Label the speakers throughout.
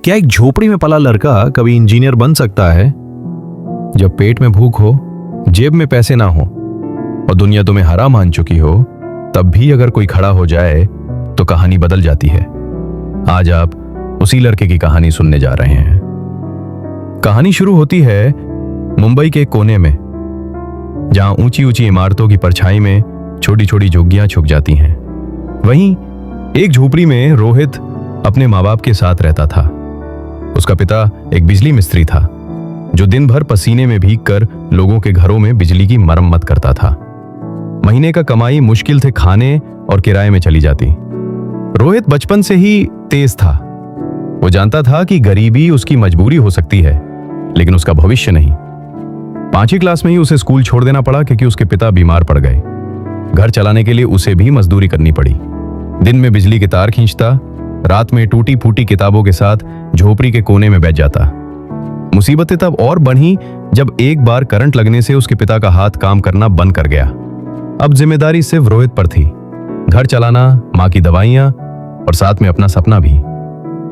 Speaker 1: क्या एक झोपड़ी में पला लड़का कभी इंजीनियर बन सकता है? जब पेट में भूख हो, जेब में पैसे ना हो और दुनिया तुम्हें हरा मान चुकी हो, तब भी अगर कोई खड़ा हो जाए तो कहानी बदल जाती है। आज आप उसी लड़के की कहानी सुनने जा रहे हैं। कहानी शुरू होती है मुंबई के कोने में, जहां ऊंची ऊंची इमारतों की परछाई में छोटी छोटी झुग्गियां छुप जाती हैं। वहीं एक झोपड़ी में रोहित अपने माँ बाप के साथ रहता था। उसका पिता एक बिजली मिस्त्री था, जो दिन भर पसीने में भीगकर लोगों के घरों में बिजली की मरम्मत करता था। महीने का कमाई मुश्किल से खाने और किराए में चली जाती। रोहित बचपन से ही तेज था। वो जानता था कि गरीबी उसकी मजबूरी हो सकती है, लेकिन उसका भविष्य नहीं। 5वीं क्लास में ही उसे स्कूल छोड़ देना पड़ा क्योंकि उसके पिता बीमार पड़ गए। घर चलाने के लिए उसे भी मजदूरी करनी पड़ी। दिन में बिजली के तार खींचता, रात में टूटी फूटी किताबों के साथ झोपड़ी के कोने में बैठ जाता। मुसीबतें तब और बढ़ी जब एक बार करंट लगने से उसके पिता का हाथ काम करना बंद कर गया। अब जिम्मेदारी सिर्फ रोहित पर थी, घर चलाना, माँ की दवाइयां और साथ में अपना सपना भी।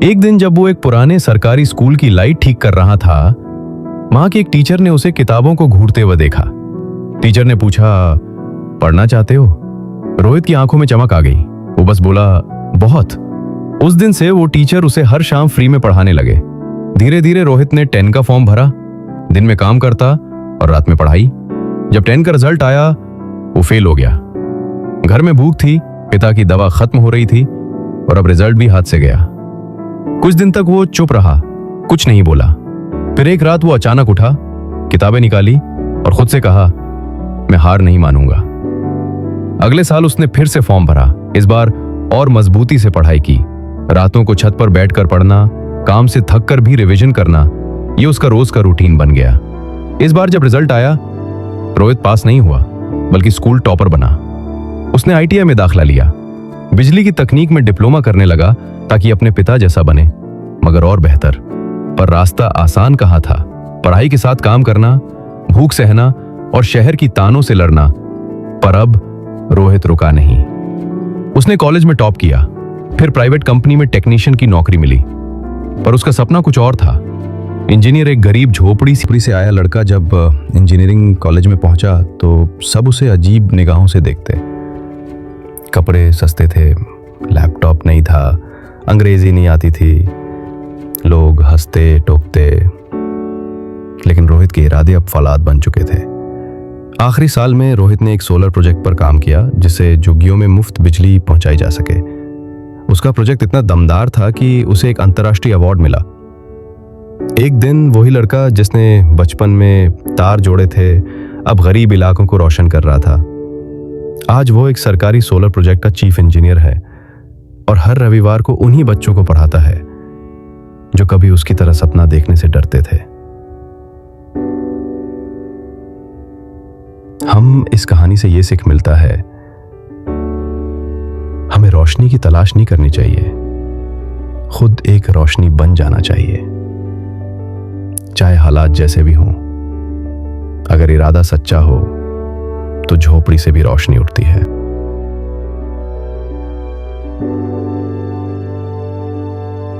Speaker 1: एक दिन जब वो एक पुराने सरकारी स्कूल की लाइट ठीक कर रहा था, वहां की एक टीचर ने उसे किताबों को घूरते हुए देखा। टीचर ने पूछा, पढ़ना चाहते हो? रोहित की आंखों में चमक आ गई। वो बस बोला, बहुत। उस दिन से वो टीचर उसे हर शाम फ्री में पढ़ाने लगे। धीरे धीरे रोहित ने 10 का फॉर्म भरा, दिन में काम करता और रात में पढ़ाई। जब 10 का रिजल्ट आया, वो फेल हो गया। घर में भूख थी, पिता की दवा खत्म हो रही थी और अब रिजल्ट भी हाथ से गया। कुछ दिन तक वो चुप रहा, कुछ नहीं बोला। फिर एक रात वो अचानक उठा, किताबें निकाली और खुद से कहा, मैं हार नहीं मानूंगा। अगले साल उसने फिर से फॉर्म भरा, इस बार और मजबूती से पढ़ाई की। रातों को छत पर बैठकर पढ़ना, काम से थककर भी रिवीजन करना, ये उसका रोज का रूटीन बन गया। इस बार जब रिजल्ट आया, रोहित पास नहीं हुआ बल्कि स्कूल टॉपर बना। उसने ITI में दाखिला लिया, बिजली की तकनीक में डिप्लोमा करने लगा ताकि अपने पिता जैसा बने, मगर और बेहतर। पर रास्ता आसान कहाँ था। पढ़ाई के साथ काम करना, भूख सहना और शहर की तानों से लड़ना। पर अब रोहित रुका नहीं। उसने कॉलेज में टॉप किया, फिर प्राइवेट कंपनी में टेक्नीशियन की नौकरी मिली। पर उसका सपना कुछ और था, इंजीनियर। एक गरीब झोपड़ी से आया लड़का जब इंजीनियरिंग कॉलेज में पहुंचा तो सब उसे अजीब निगाहों से देखते। कपड़े सस्ते थे, लैपटॉप नहीं था, अंग्रेजी नहीं आती थी, लोग हंसते टोकते। लेकिन रोहित के इरादे अब फौलाद बन चुके थे। आखिरी साल में रोहित ने एक सोलर प्रोजेक्ट पर काम किया, जिससे झुग्गियों में मुफ्त बिजली पहुंचाई जा सके। उसका प्रोजेक्ट इतना दमदार था कि उसे एक अंतर्राष्ट्रीय अवार्ड मिला। एक दिन वही लड़का जिसने बचपन में तार जोड़े थे, अब गरीब इलाकों को रोशन कर रहा था। आज वो एक सरकारी सोलर प्रोजेक्ट का चीफ इंजीनियर है और हर रविवार को उन्हीं बच्चों को पढ़ाता है जो कभी उसकी तरह सपना देखने से डरते थे। हम इस कहानी से ये सीख मिलता है, हमें रोशनी की तलाश नहीं करनी चाहिए, खुद एक रोशनी बन जाना चाहिए, चाहे हालात जैसे भी हों। अगर इरादा सच्चा हो तो झोपड़ी से भी रोशनी उठती है।